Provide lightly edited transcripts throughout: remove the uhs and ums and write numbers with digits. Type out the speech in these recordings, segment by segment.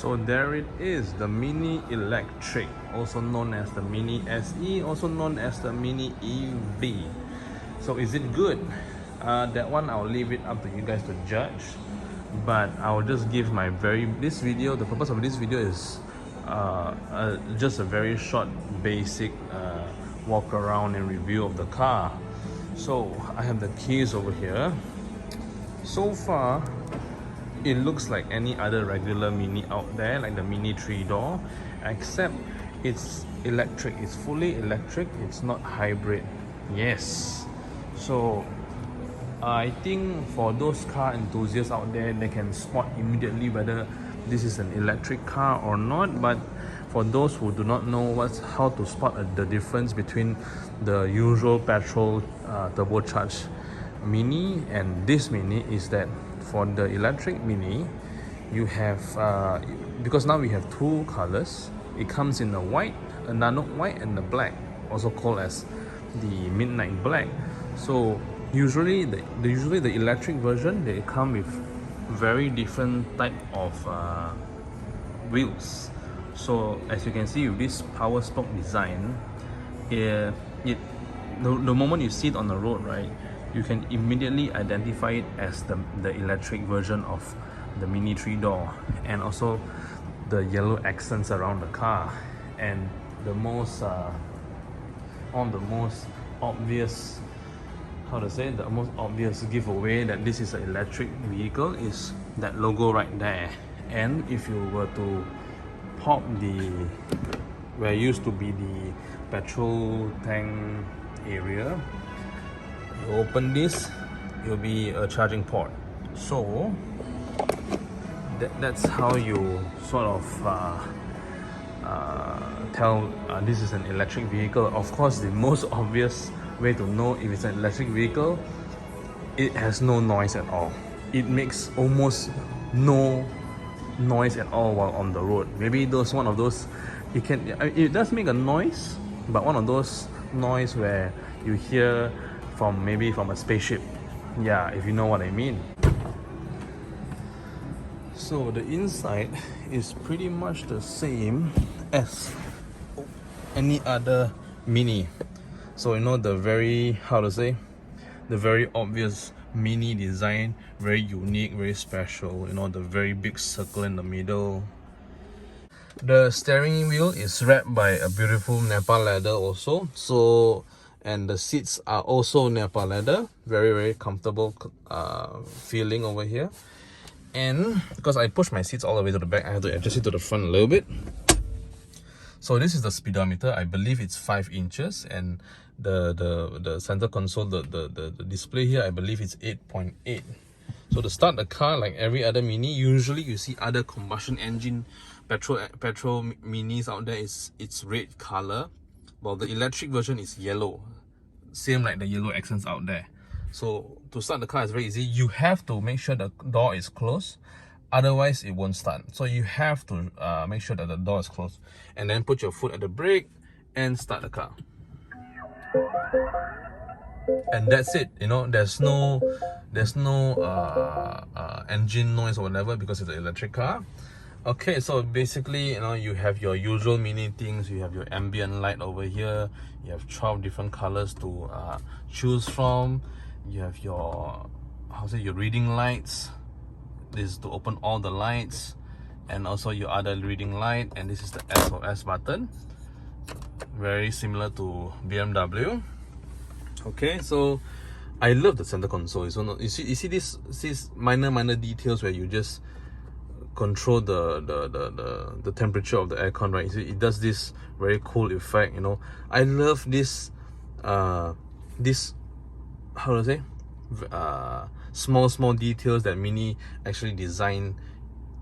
So there it is, the Mini Electric, also known as the Mini SE, also known as the Mini EV. So is it good? That one I'll leave it up to you guys to judge. But I'll just give my this video, the purpose of this video is just a very short, basic walk around and review of the car. So I have the keys over here. So far, it looks like any other regular Mini out there, like the Mini 3-door, except it's electric. It's fully electric. It's not hybrid. Yes. So I think for those car enthusiasts out there, they can spot immediately whether this is an electric car or not. But for those who do not know how to spot the difference between the usual petrol turbocharged Mini and this Mini, is that for the electric Mini, you have because now we have two colors. It comes in the white, a nano white, and the black, also called as the midnight black. So usually the electric version, they come with very different type of wheels. So as you can see with this power spoke design, the moment you see it on the road, right, you can immediately identify it as the electric version of the Mini 3-door, and also the yellow accents around the car. And the most on the most obvious, the most obvious giveaway that this is an electric vehicle is that logo right there. And if you were to pop where used to be the petrol tank area, you open this, it'll be a charging port. So that's how you sort of tell this is an electric vehicle. Of course, the most obvious way to know if it's an electric vehicle, it has no noise at all. It makes almost no noise at all while on the road. Maybe one of those, it does make a noise, but one of those noise where you hear maybe from a spaceship. Yeah, if you know what I mean. So the inside is pretty much the same as any other Mini. So you know, the very obvious Mini design, very unique, very special. You know, the very big circle in the middle. The steering wheel is wrapped by a beautiful Nepal leather also. And the seats are also Nepal leather, very, very comfortable feeling over here. And because I push my seats all the way to the back, I have to adjust it to the front a little bit. So this is the speedometer. I believe it's 5 inches, and the center console, the display here, I believe it's 8.8. So to start the car, like every other Mini, usually you see other combustion engine petrol Minis out there, it's red color. Well, the electric version is yellow, same like the yellow accents out there. So to start the car is very easy. You have to make sure the door is closed, otherwise it won't start. So you have to make sure that the door is closed, and then put your foot at the brake and start the car. And that's it. You know, there's no engine noise or whatever, because it's an electric car. Okay, so basically, you know, you have your usual Mini things. You have your ambient light over here. You have 12 different colors to choose from. You have your your reading lights. This is to open all the lights, and also your other reading light. And this is the SOS button, very similar to BMW. Okay, so I love the center console. So you see these minor details where you just control the temperature of the aircon, right? It does this very cool effect. You know, I love this small details that Mini actually designed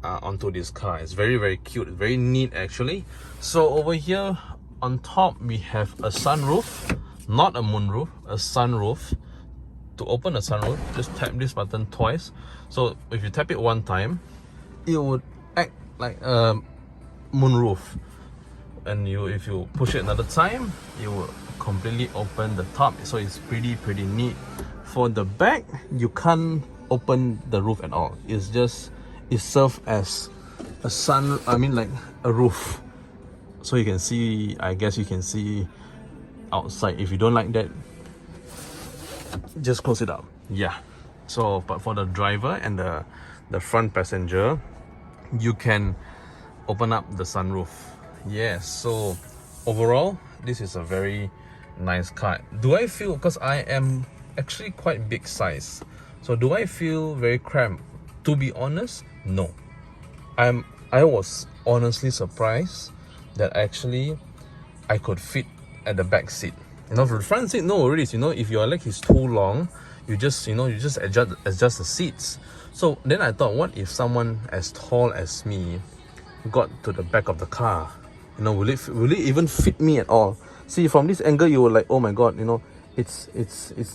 onto this car. It's very, very cute, very neat actually. So over here on top we have a sunroof, not a moonroof, a sunroof. To open a sunroof, just tap this button twice. So if you tap it one time, it would act like a moonroof, and if you push it another time, it will completely open the top. So it's pretty neat. For the back, you can't open the roof at all. It serves as a sun, I mean like a roof. So you can see, I guess you can see outside. If you don't like that, just close it up. Yeah. So, but for the driver and the front passenger, you can open up the sunroof. Yes. So overall, this is a very nice car. Do I feel, because I am actually quite big size, so do I feel very cramped? To be honest, no. I was honestly surprised that actually I could fit at the back seat. You know, for the front seat, no worries. You know, if your leg is too long, you just adjust the seats. So then I thought, what if someone as tall as me got to the back of the car? You know, will it even fit me at all? See, from this angle, you were like, oh my god, you know, it's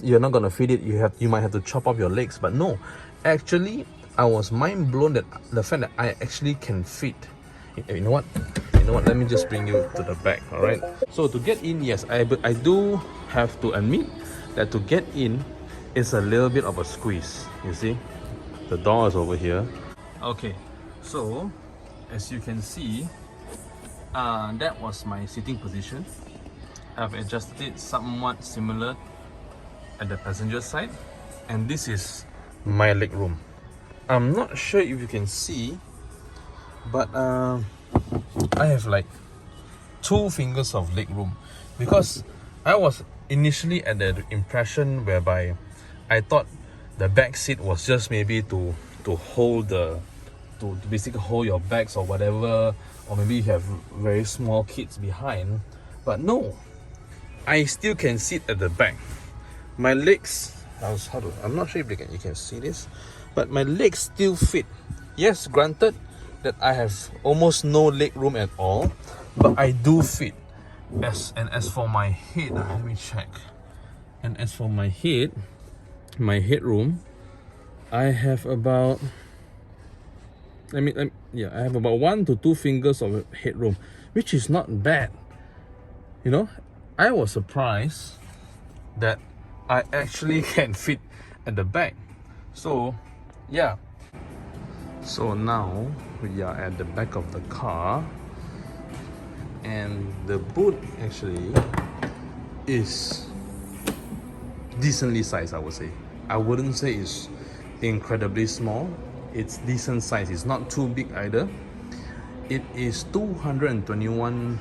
you're not gonna fit it. You might have to chop off your legs. But no, actually, I was mind blown that the fact that I actually can fit. You know what? Let me just bring you to the back. All right. So to get in, yes, I do have to admit that to get in is a little bit of a squeeze. You see, the door is over here. Okay, so as you can see, that was my sitting position. I've adjusted it somewhat similar at the passenger side, and this is my leg room. I'm not sure if you can see, but I have like 2 fingers of leg room, because I was initially at the impression whereby I thought the back seat was just maybe to hold to basically hold your bags or whatever, or maybe you have very small kids behind. But no, I still can sit at the back. My legs, I'm not sure if you can see this, but my legs still fit. Yes, granted that I have almost no leg room at all, but I do fit. As for my head, let me check. And as for my headroom, I have about, I have about 1 to 2 fingers of headroom, which is not bad. You know, I was surprised that I actually can fit at the back. So yeah. So now we are at the back of the car, and the boot actually is decently sized, I would say. I wouldn't say it's incredibly small. It's decent size. It's not too big either. It is 221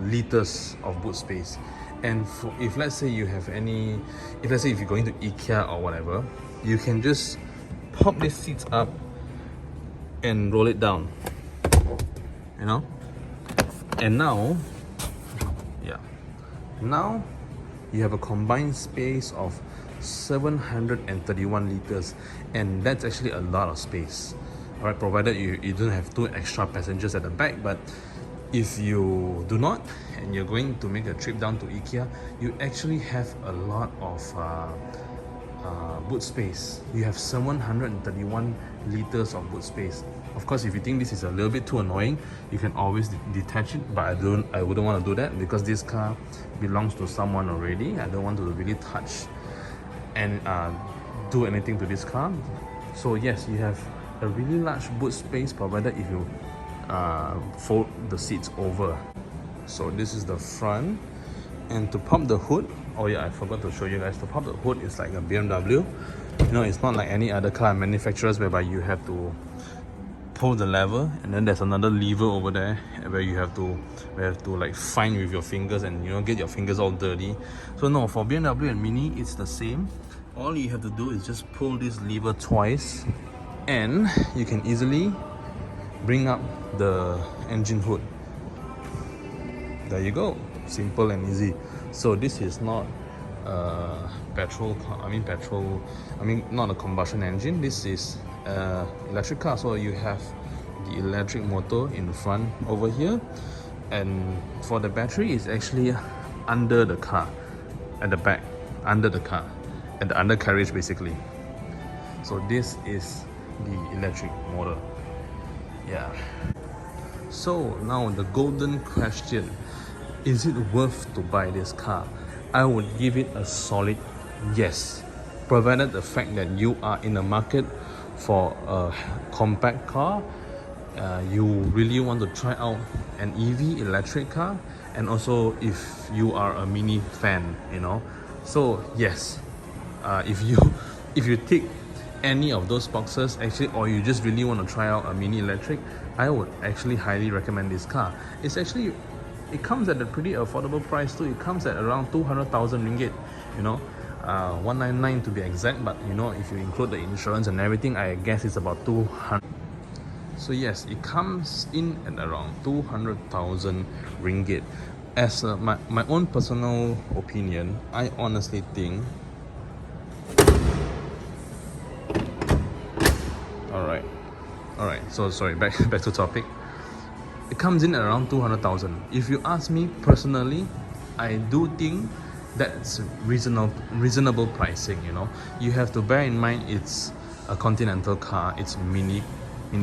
liters of boot space. And if let's say you have if you're going to IKEA or whatever, you can just pop these seats up and roll it down, you know. And now you have a combined space of 731 liters, and that's actually a lot of space. All right, provided you don't have 2 extra passengers at the back. But if you do not, and you're going to make a trip down to IKEA, you actually have a lot of boot space. You have 731 liters of boot space. Of course, if you think this is a little bit too annoying, you can always detach it, but I wouldn't want to do that, because this car belongs to someone already. I don't want to really touch and do anything to this car. So yes, you have a really large boot space, provided if you fold the seats over. So this is the front. And to pop the hood, oh yeah, I forgot to show you guys, to pop the hood is like a BMW. You know, it's not like any other car manufacturers whereby you have to pull the lever, and then there's another lever over there where you have to like find with your fingers, and you know, get your fingers all dirty. So no, for BMW and Mini, it's the same. All you have to do is just pull this lever twice, and you can easily bring up the engine hood. There you go, simple and easy. So this is not not a combustion engine. This is electric car. So you have the electric motor in the front over here, and for the battery is actually under the car, at the back, under the car, at the undercarriage basically. So this is the electric motor. Yeah. So now the golden question: is it worth to buy this car? I would give it a solid yes, provided the fact that you are in the market for a compact car you really want to try out an EV electric car, and also if you are a Mini fan, you know. So yes, if you if you tick any of those boxes actually, or you just really want to try out a Mini electric, I would actually highly recommend this car. It comes at a pretty affordable price too. It comes at around 200,000 ringgit, you know, 199 to be exact, but you know, if you include the insurance and everything, I guess it's about 200. So yes, it comes in at around 200,000 ringgit. As my own personal opinion, I honestly think, alright, so sorry, back to topic. It comes in at around 200,000. If you ask me personally, I do think that's reasonable pricing, you know. You have to bear in mind it's a Continental car, it's Mini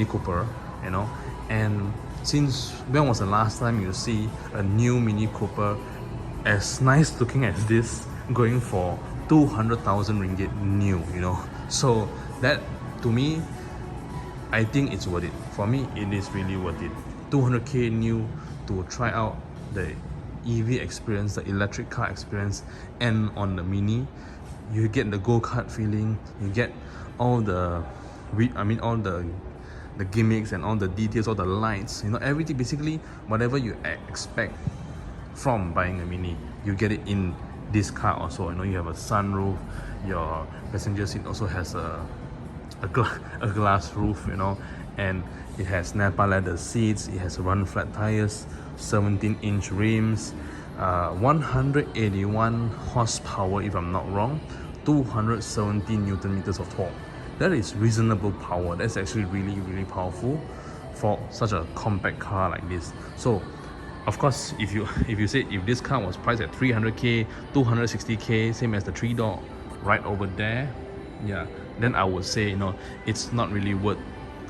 Cooper, you know. And since when was the last time you see a new Mini Cooper as nice looking as this going for 200,000 ringgit new, you know? So that, to me, I think it's worth it. For me, it is really worth it. 200k new to try out the EV experience, the electric car experience, and on the Mini, you get the go-kart feeling, you get all the all the gimmicks and all the details, all the lights, you know, everything, basically whatever you expect from buying a Mini, you get it in this car also. You know, you have a sunroof, your passenger seat also has a glass roof, you know, and it has Napa leather seats, it has run flat tires, 17-inch rims, 181 horsepower if I'm not wrong, 270 newton meters of torque. That is reasonable power. That's actually really powerful for such a compact car like this. So of course, if you say if this car was priced at 300k, 260k, same as the 3-door right over there, yeah, then I would say, you know, it's not really worth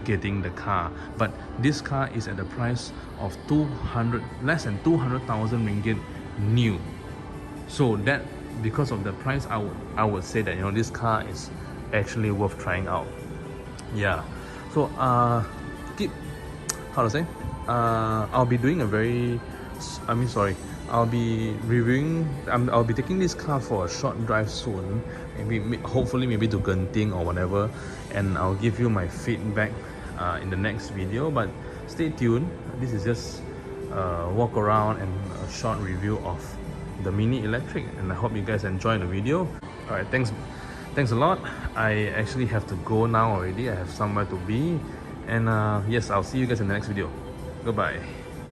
getting the car. But this car is at the price of less than 200,000 ringgit new. So that, because of the price, I would say that, you know, this car is actually worth trying out. Yeah. So I'll be doing a very, I'll be reviewing, I'll be taking this car for a short drive soon, hopefully maybe to Genting or whatever, and I'll give you my feedback in the next video. But stay tuned. This is just a walk around and a short review of the Mini electric, and I hope you guys enjoy the video. Alright, thanks a lot. I actually have to go now already. I have somewhere to be, and yes, I'll see you guys in the next video. Goodbye.